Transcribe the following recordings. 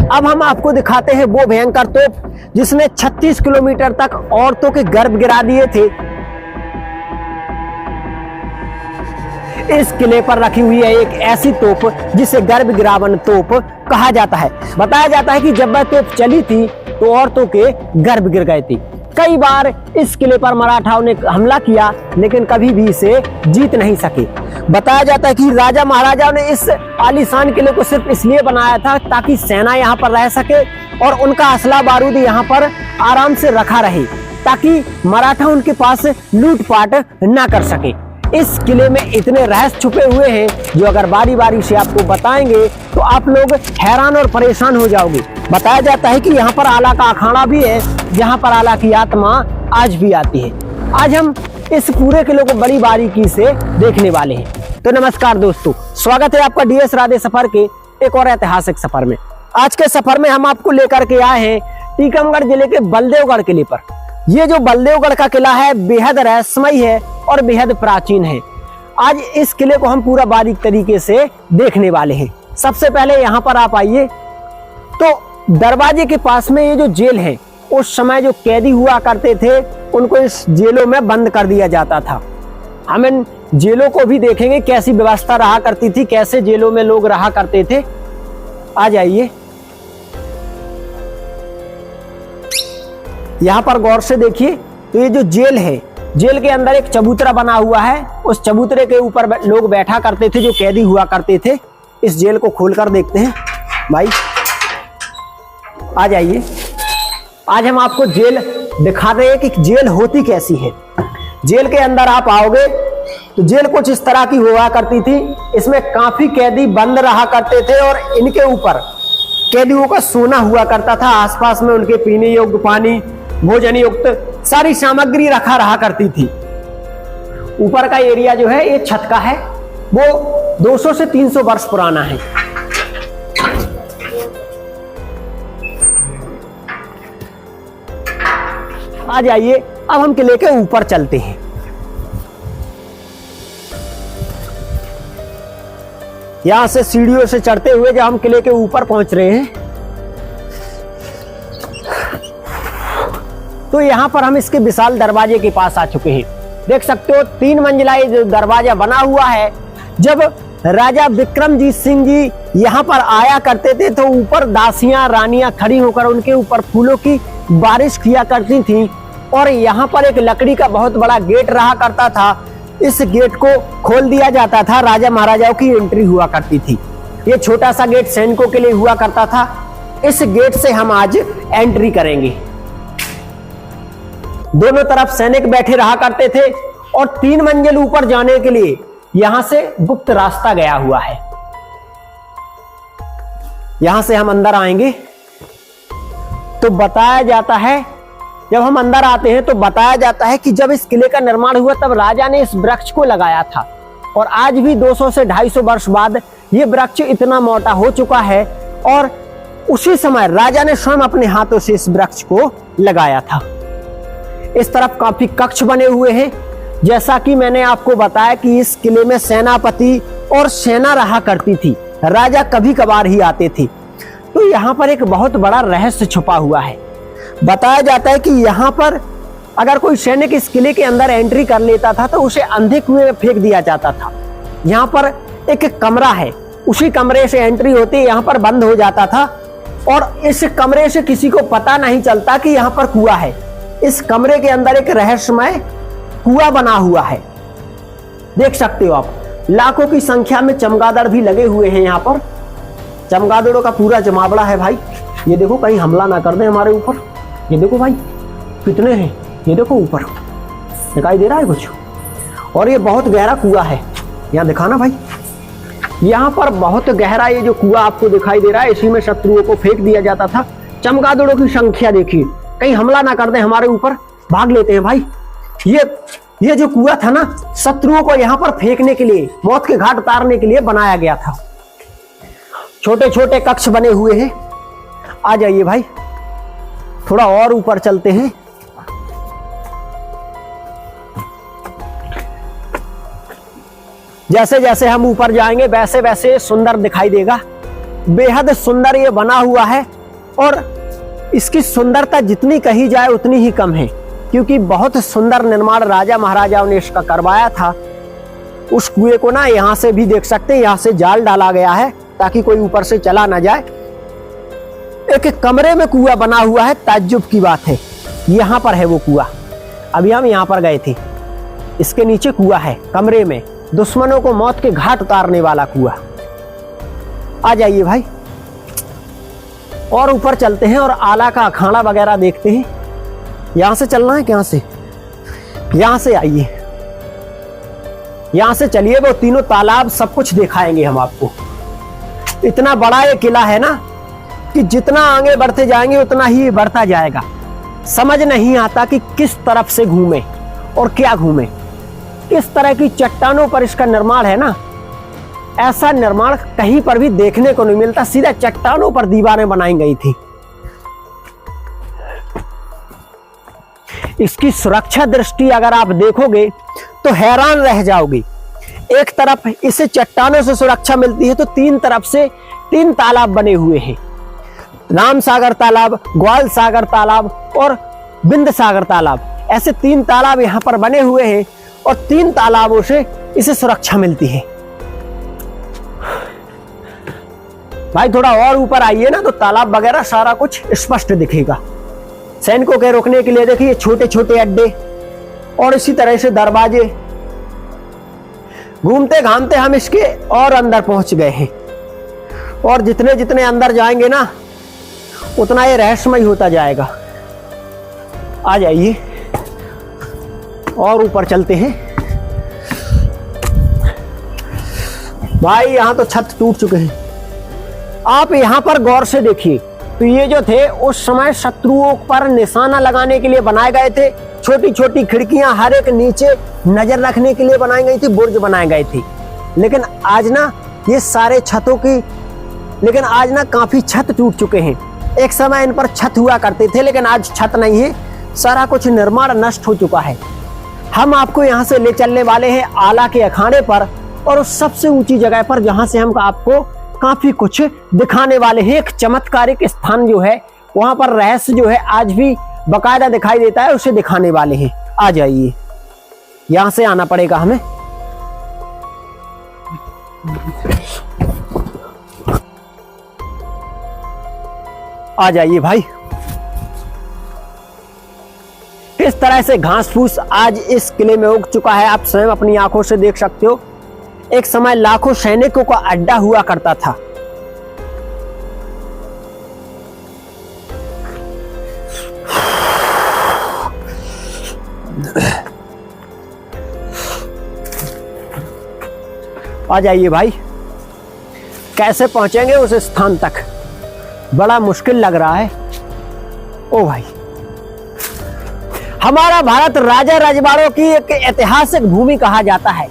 अब हम आपको दिखाते हैं वो भयंकर तोप जिसने 36 किलोमीटर तक औरतों के गर्भ गिरा दिए थे। इस किले पर रखी हुई है एक ऐसी तोप जिसे गर्भ गिरावन तोप कहा जाता है। बताया जाता है कि जब वह तोप चली थी तो औरतों के गर्भ गिर गए थे। कई बार इस किले पर मराठाओं ने हमला किया लेकिन कभी भी इसे जीत नहीं सके। बताया जाता है कि राजा महाराजाओं ने इस आलीशान किले को सिर्फ इसलिए बनाया था ताकि सेना यहाँ पर रह सके और उनका असला बारूद यहाँ पर आराम से रखा रहे, ताकि मराठा उनके पास लूटपाट न कर सके। इस किले में इतने रहस्य छुपे हुए हैं जो अगर बारी बारी से आपको बताएंगे तो आप लोग हैरान और परेशान हो जाओगे। बताया जाता है कि यहाँ पर आला का अखाड़ा भी है जहाँ पर आला की आत्मा आज भी आती है। आज हम इस पूरे किले को बड़ी बारीकी से देखने वाले हैं। तो नमस्कार दोस्तों, स्वागत है आपका डीएस राधे सफर के एक और ऐतिहासिक सफर में। आज के सफर में हम आपको लेकर के आए हैं टीकमगढ़ जिले के बलदेवगढ़ किले पर। ये जो बलदेवगढ़ का किला है बेहद रहस्यमय है और बेहद प्राचीन है। आज इस किले को हम पूरा बारीक तरीके से देखने वाले हैं। सबसे पहले यहाँ पर आप आइए तो दरवाजे के पास में ये जो जेल है, उस समय जो कैदी हुआ करते थे उनको इस जेलों में बंद कर दिया जाता था। हम इन जेलों को भी देखेंगे कैसी व्यवस्था रहा करती थी, कैसे जेलों में लोग रहा करते थे। आ जाइए, यहाँ पर गौर से देखिए तो ये जो जेल है, जेल के अंदर एक चबूतरा बना हुआ है। उस चबूतरे के ऊपर लोग बैठा करते थे जो कैदी हुआ करते थे। इस जेल को खोलकर देखते हैं भाई, आ जाइए। आज हम आपको जेल दिखा रहे हैं कि जेल होती कैसी है। जेल के अंदर आप आओगे तो जेल कुछ इस तरह की हुआ करती थी। इसमें काफी कैदी बंद रहा करते थे और इनके ऊपर कैदियों का सोना हुआ करता था। आसपास में उनके पीने योग्य पानी, भोजन युक्त सारी सामग्री रहा करती थी। ऊपर का एरिया जो है ये छत का है, वो 200 से 300 वर्ष पुराना है। आ जाइए, अब हम किले के ऊपर चलते हैं। यहां से सीढ़ियों से चढ़ते हुए जब हम किले के ऊपर पहुंच रहे हैं तो यहां पर हम इसके विशाल दरवाजे के पास आ चुके हैं। देख सकते हो 3 मंजिला ये जो दरवाजा बना हुआ है। जब राजा विक्रमजीत सिंह जी यहाँ पर आया करते थे तो ऊपर दासियां रानियां खड़ी होकर उनके ऊपर फूलों की बारिश किया करती थी और यहाँ पर एक लकड़ी का बहुत बड़ा गेट रहा करता था। इस गेट को खोल दिया जाता था, राजा महाराजाओं की एंट्री हुआ करती थी। ये छोटा सा गेट सैनिकों के लिए हुआ करता था। इस गेट से हम आज एंट्री करेंगे। दोनों तरफ सैनिक बैठे रहा करते थे और 3 मंजिल ऊपर जाने के लिए यहां से गुप्त रास्ता गया हुआ है। यहां से हम अंदर आएंगे तो बताया जाता है, जब हम अंदर आते हैं तो बताया जाता है कि जब इस किले का निर्माण हुआ तब राजा ने इस वृक्ष को लगाया था और आज भी 200 से 250 वर्ष बाद ये वृक्ष इतना मोटा हो चुका है और उसी समय राजा ने स्वयं अपने हाथों से इस वृक्ष को लगाया था। इस तरफ काफी कक्ष बने हुए हैं। जैसा कि मैंने आपको बताया कि इस किले में सेनापति और सेना रहा करती थी, राजा कभी कभार ही आते थे। तो यहाँ पर एक बहुत बड़ा रहस्य छुपा हुआ है। बताया जाता है कि यहाँ पर अगर कोई सैनिक इस किले के अंदर एंट्री कर लेता था तो उसे अंधे कुएं में फेंक दिया जाता था। यहाँ पर एक कमरा है, उसी कमरे से एंट्री होती यहाँ पर बंद हो जाता था और इस कमरे से किसी को पता नहीं चलता कि यहाँ पर कुआं है। इस कमरे के अंदर एक रहस्यमय कुआं बना हुआ है। देख सकते हो आप, लाखों की संख्या में चमगादड़ भी लगे हुए हैं। यहाँ पर चमगादड़ों का पूरा जमावड़ा है भाई। ये देखो कहीं हमला ना कर दे हमारे ऊपर। ये देखो भाई कितने हैं, ये देखो ऊपर दिखाई दे रहा है कुछ। और ये बहुत गहरा कुआं है, यहाँ दिखाना भाई। यहाँ पर बहुत गहरा ये जो कुआं आपको दिखाई दे रहा है, इसी में शत्रुओं को फेंक दिया जाता था। चमगादड़ों की संख्या देखिए, कहीं हमला ना कर दे हमारे ऊपर, भाग लेते हैं भाई। ये जो कुआं था ना, शत्रुओं को यहाँ पर फेंकने के लिए, मौत के घाट उतारने के लिए बनाया गया था। छोटे छोटे कक्ष बने हुए हैं। आ जाइए भाई, थोड़ा और ऊपर चलते हैं। जैसे जैसे हम ऊपर जाएंगे वैसे वैसे सुंदर दिखाई देगा। बेहद सुंदर ये बना हुआ है और इसकी सुंदरता जितनी कही जाए उतनी ही कम है, क्योंकि बहुत सुंदर निर्माण राजा महाराजाओं ने इसका करवाया था। उस कुएं को ना यहाँ से भी देख सकते हैं, यहाँ से जाल डाला गया है ताकि कोई ऊपर से चला ना जाए। एक कमरे में कुआं बना हुआ है, ताज्जुब की बात है। यहाँ पर है वो कुआं, अभी हम यहाँ पर गए थे। इसके नीचे कुआं है, कमरे में, दुश्मनों को मौत के घाट उतारने वाला कुआं। आ जाइए भाई, और ऊपर चलते हैं और आला का अखाड़ा वगैरह देखते हैं। यहां से चलना है, कहां से? यहां से आइए, यहां से चलिए, वो तीनों तालाब सब कुछ दिखाएंगे हम आपको। इतना बड़ा ये किला है ना कि जितना आगे बढ़ते जाएंगे उतना ही बढ़ता जाएगा। समझ नहीं आता कि किस तरफ से घूमे और क्या घूमे। किस तरह की चट्टानों पर इसका निर्माण है ना, ऐसा निर्माण कहीं पर भी देखने को नहीं मिलता। सीधा चट्टानों पर दीवारें बनाई गई थी। इसकी सुरक्षा दृष्टि अगर आप देखोगे तो हैरान रह जाओगे। एक तरफ इसे चट्टानों से सुरक्षा मिलती है तो तीन तरफ से 3 तालाब बने हुए हैं। राम सागर तालाब, ग्वाल सागर तालाब और बिंद सागर तालाब। ऐसे 3 तालाब यहाँ पर बने हुए हैं और 3 तालाबों से इसे सुरक्षा मिलती है। भाई थोड़ा और ऊपर आइए ना तो तालाब वगैरह सारा कुछ स्पष्ट दिखेगा। सैनिकों के रुकने के लिए देखिए छोटे छोटे अड्डे और इसी तरह से दरवाजे। घूमते घामते हम इसके और अंदर पहुंच गए हैं, और जितने जितने अंदर जाएंगे ना उतना ये रहस्यमय होता जाएगा। आ जाइए और ऊपर चलते हैं। भाई यहां तो छत टूट चुके हैं। आप यहां पर गौर से देखिए तो ये जो थे उस समय शत्रुओं पर निशाना लगाने के लिए बनाए गए थे। छोटी छोटी खिड़कियां हर एक नीचे नजर रखने के लिए बनाई गई थी, बुर्ज बनाए गए थे। लेकिन आज ना ये सारे छतों की, लेकिन आज ना काफी छत टूट चुके हैं। एक समय इन पर छत हुआ करते थे, लेकिन आज छत नहीं है, सारा कुछ निर्माण नष्ट हो चुका है। हम आपको यहाँ से ले चलने वाले हैं आला के अखाड़े पर, और उस सबसे ऊंची जगह पर जहां से हम आपको काफी कुछ दिखाने वाले हैं। एक चमत्कारिक स्थान जो है वहां पर रहस्य जो है आज भी बकायदा दिखाई देता है, उसे दिखाने वाले हैं। आ जाइए, यहां से आना पड़ेगा हमें। आ जाइए भाई। इस तरह से घास फूस आज इस किले में उग चुका है, आप स्वयं अपनी आंखों से देख सकते हो। एक समय लाखों सैनिकों का अड्डा हुआ करता था। आ जाइए भाई, कैसे पहुंचेंगे उस स्थान तक, बड़ा मुश्किल लग रहा है। ओ भाई, हमारा भारत राजा रजवाड़ों की एक ऐतिहासिक भूमि कहा जाता है,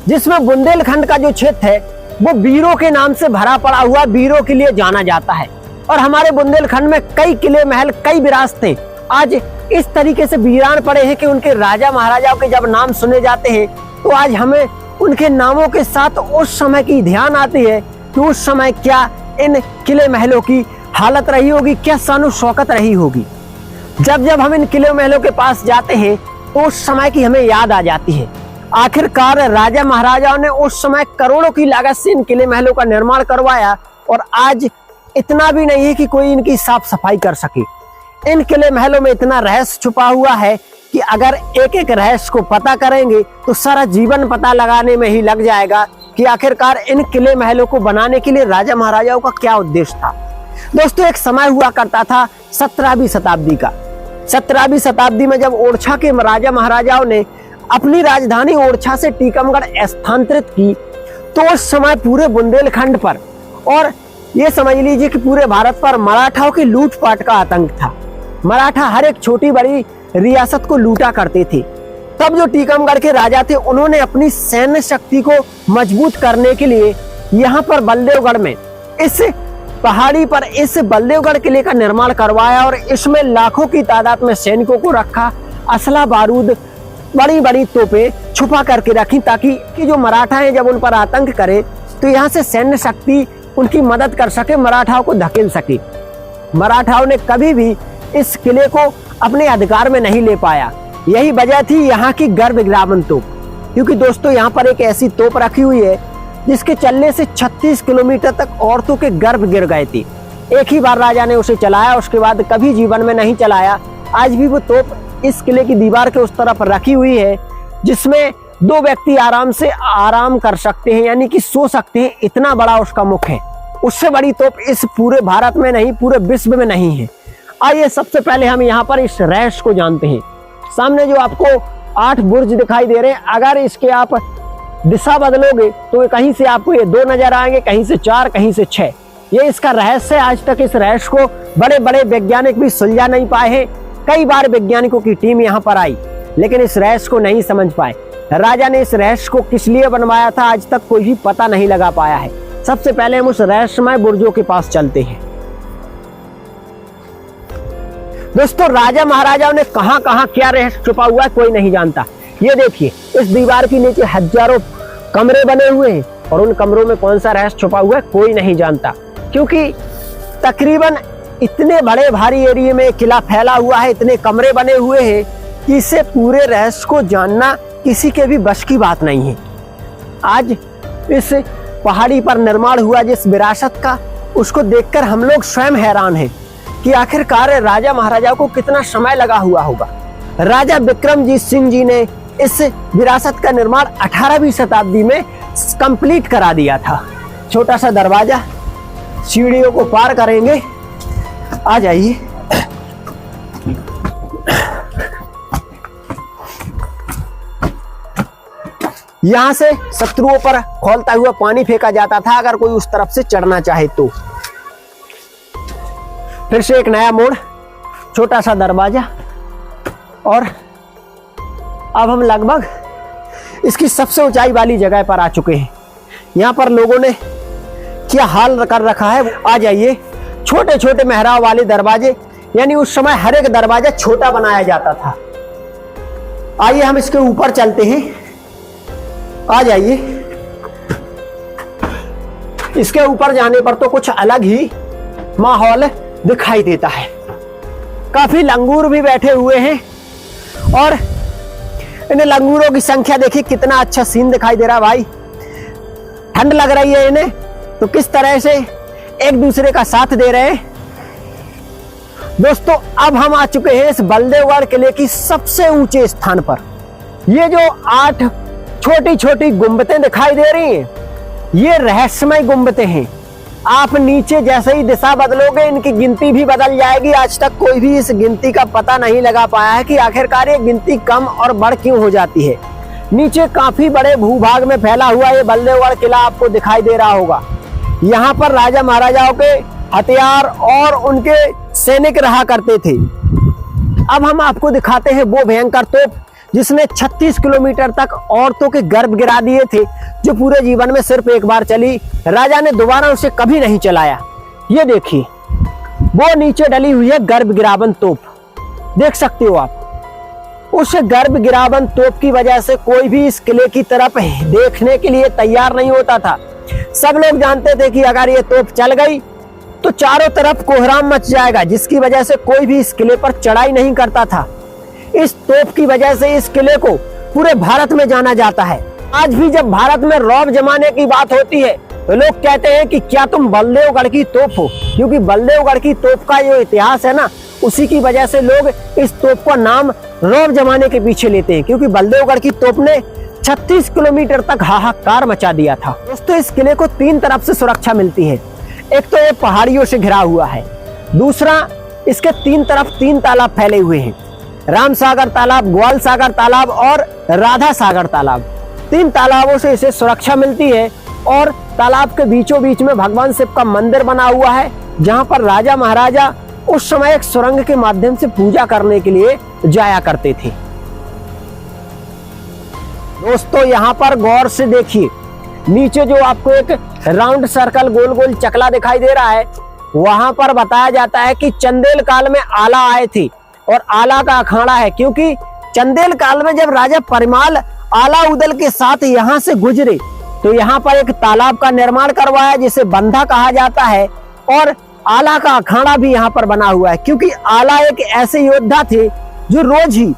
जिसमें बुंदेलखंड का जो क्षेत्र है वो वीरों के नाम से भरा पड़ा हुआ, वीरों के लिए जाना जाता है। और हमारे बुंदेलखंड में कई किले, महल, कई विरासतें आज इस तरीके से वीरान पड़े हैं कि उनके राजा महाराजाओं के जब नाम सुने जाते हैं तो आज हमें उनके नामों के साथ उस समय की ध्यान आती है कि उस समय क्या इन किले महलों की हालत रही होगी, क्या शानो शौकत रही होगी। जब जब हम इन किले महलों के पास जाते हैं तो उस समय की हमें याद आ जाती है। आखिरकार राजा महाराजाओं ने उस समय करोड़ों की लागत से इन किले महलों का निर्माण करवाया, और आज इतना भी नहीं है कि कोई इनकी साफ सफाई कर सके। इन किले महलों में इतना रहस्य छुपा हुआ है कि अगर एक एक रहस्य को पता करेंगे तो सारा जीवन पता लगाने में ही लग जाएगा कि आखिरकार इन किले महलों को बनाने के लिए राजा महाराजाओं का क्या उद्देश्य था। दोस्तों, एक समय हुआ करता था 17वीं शताब्दी का। 17वीं शताब्दी में जब ओरछा के राजा महाराजाओं ने अपनी राजधानी ओरछा से टीकमगढ़ स्थानांतरित की तो उस समय पूरे बुंदेलखंड पर, और ये समझ लीजिए कि पूरे भारत पर मराठाओं की लूटपाट का आतंक था। मराठा हर एक छोटी बड़ी रियासत को लूटा करते थे। तब जो टीकमगढ़ के राजा थे उन्होंने अपनी सैन्य शक्ति को मजबूत करने के लिए यहाँ पर बलदेवगढ़ में, इस पहाड़ी पर इस बलदेवगढ़ किले का निर्माण करवाया, और इसमें लाखों की तादाद में सैनिकों को रखा। असला बारूद, बड़ी बड़ी तोपें छुपा करके रखी, ताकि कि जो मराठा हैं जब उन पर आतंक करे तो यहाँ से सैन्य शक्ति उनकी मदद कर सके, मराठाओं को धकेल सके। मराठाओं ने कभी भी इस किले को अपने अधिकार में नहीं ले पाया। यही वजह थी यहाँ की गर्भगृहावन तोप, क्योंकि दोस्तों यहाँ पर एक ऐसी तोप रखी हुई है जिसके चलने से 36 किलोमीटर तक औरतों के गर्भ गिर गए थे। एक ही बार राजा ने उसे चलाया, उसके बाद कभी जीवन में नहीं चलाया। आज भी वो तोप इस किले की दीवार के उस तरफ रखी हुई है, जिसमें 2 व्यक्ति आराम से आराम कर सकते हैं, यानी कि सो सकते हैं। इतना बड़ा उसका मुख है। उससे बड़ी तोप इस पूरे भारत में नहीं, पूरे विश्व में नहीं है। आइए सबसे पहले हम यहाँ पर इस रहस्य को जानते हैं। सामने जो आपको 8 बुर्ज दिखाई दे रहे हैं, अगर इसके आप दिशा बदलोगे तो कहीं से आपको ये 2 नजर आएंगे, कहीं से 4, कहीं से 6। ये इसका रहस्य है। आज तक इस रहस्य को बड़े बड़े वैज्ञानिक भी सुलझा नहीं पाए हैं। कई बार वैज्ञानिकों की टीम यहाँ पर आई, लेकिन इस रहस्य को नहीं समझ पाए। राजा ने इस रहस्य को किस लिए बनवाया था, आज तक कोई भी पता नहीं लगा पाया है। सबसे पहले हम उस रहस्यमय बुर्जों के पास चलते हैं। दोस्तों, राजा महाराजाओं ने कहां कहां क्या रहस्य छुपा हुआ है कोई नहीं जानता। ये देखिए, इस दीवार के नीचे हजारों कमरे बने हुए हैं और उन कमरों में कौन सा रहस्य छुपा हुआ है कोई नहीं जानता, क्योंकि तकरीबन इतने बड़े भारी एरिया में किला फैला हुआ है, इतने कमरे बने हुए हैं कि इससे पूरे रहस्य को जानना किसी के भी बस की बात नहीं है। आज इस पहाड़ी पर निर्माण हुआ जिस विरासत का, उसको देखकर हम लोग स्वयं हैरान हैं कि आखिरकार राजा महाराजाओं को कितना समय लगा हुआ होगा। राजा विक्रमजीत सिंह जी ने इस विरासत का निर्माण 18वीं शताब्दी में कंप्लीट करा दिया था। छोटा सा दरवाजा, सीढ़ियों को पार करेंगे। आ जाइए। यहां से शत्रुओं पर खौलता हुआ पानी फेंका जाता था अगर कोई उस तरफ से चढ़ना चाहे तो। फिर से एक नया मोड़, छोटा सा दरवाजा, और अब हम लगभग इसकी सबसे ऊंचाई वाली जगह पर आ चुके हैं। यहां पर लोगों ने क्या हाल कर रखा है। आ जाइए। छोटे छोटे मेहराब वाले दरवाजे, यानी उस समय हर एक दरवाजा छोटा बनाया जाता था। आइए हम इसके ऊपर चलते हैं। आ जाइए। इसके ऊपर जाने पर तो कुछ अलग ही माहौल दिखाई देता है। काफी लंगूर भी बैठे हुए हैं और इन लंगूरों की संख्या देखिए, कितना अच्छा सीन दिखाई दे रहा है भाई। ठंड लग रही है इन्हें, तो किस तरह से एक दूसरे का साथ दे रहे हैं। दोस्तों, अब हम आ चुके हैं इस बलदेवगढ़ किले की सबसे ऊंचे स्थान पर। ये जो 8 छोटी छोटी गुंबदें दिखाई दे रही हैं, ये रहस्यमय गुंबदें हैं। आप नीचे जैसे ही दिशा बदलोगे इनकी गिनती भी बदल जाएगी। आज तक कोई भी इस गिनती का पता नहीं लगा पाया है कि आखिरकार ये गिनती कम और बढ़ क्यों हो जाती है। नीचे काफी बड़े भूभाग में फैला हुआ ये बलदेवगढ़ किला आपको दिखाई दे रहा होगा। यहाँ पर राजा महाराजाओं के हथियार और उनके सैनिक रहा करते थे। अब हम आपको दिखाते हैं वो भयंकर तोप जिसने 36 किलोमीटर तक औरतों के गर्भ गिरा दिए थे, जो पूरे जीवन में सिर्फ एक बार चली। राजा ने दोबारा उसे कभी नहीं चलाया। ये देखिए, वो नीचे डली हुई है गर्भ गिरावन तोप, देख सकते हो आप। उस गर्भ गिरावन तोप की वजह से कोई भी इस किले की तरफ देखने के लिए तैयार नहीं होता था। सब लोग जानते थे कि अगर ये तोप चल गई तो चारों तरफ कोहराम मच जाएगा, जिसकी वजह से कोई भी इस किले पर चढ़ाई नहीं करता था। इस तोप की वजह से इस किले को पूरे भारत में जाना जाता है। आज भी जब भारत में रौब जमाने की बात होती है तो लोग कहते हैं कि क्या तुम बलदेवगढ़ की तोप हो, क्योंकि बलदेवगढ़ की तोप का जो इतिहास है ना, उसी की वजह से लोग इस तोप का नाम रौब जमाने के पीछे लेते हैं, क्योंकि बलदेवगढ़ की तोप ने 36 किलोमीटर तक हाहाकार मचा दिया था। दोस्तों, इस किले को 3 तरफ से सुरक्षा मिलती है। एक तो ये पहाड़ियों से घिरा हुआ है, दूसरा इसके 3 तरफ 3 तालाब फैले हुए हैं, राम सागर तालाब, ग्वाल सागर तालाब और राधा सागर तालाब। 3 तालाबों से इसे सुरक्षा मिलती है और तालाब के बीचों बीच में भगवान शिव का मंदिर बना हुआ है, जहां पर राजा महाराजा उस समय एक सुरंग के माध्यम से पूजा करने के लिए जाया करते थे। दोस्तों, यहाँ पर गौर से देखिए, नीचे जो आपको एक राउंड सर्कल गोल गोल चकला दिखाई दे रहा है, वहां पर बताया जाता है कि चंदेल काल में आला आए थे और आला का अखाड़ा है, क्योंकि चंदेल काल में जब राजा परिमाल आला उदल के साथ यहाँ से गुजरे तो यहाँ पर एक तालाब का निर्माण करवाया जिसे बंधा कहा जाता है, और आला का अखाड़ा भी यहाँ पर बना हुआ है, क्योंकि आला एक ऐसे योद्धा थे जो रोज ही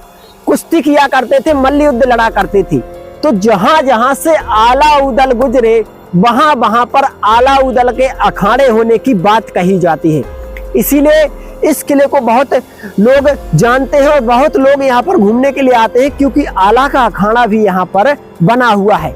कुश्ती किया करते थे, मल्ल युद्ध लड़ा करते थे। तो जहां जहां से आला उदल गुजरे वहां वहां पर आला उदल के अखाड़े होने की बात कही जाती है। इसीलिए इस किले को बहुत लोग जानते हैं और बहुत लोग यहाँ पर घूमने के लिए आते हैं, क्योंकि आला का अखाड़ा भी यहाँ पर बना हुआ है।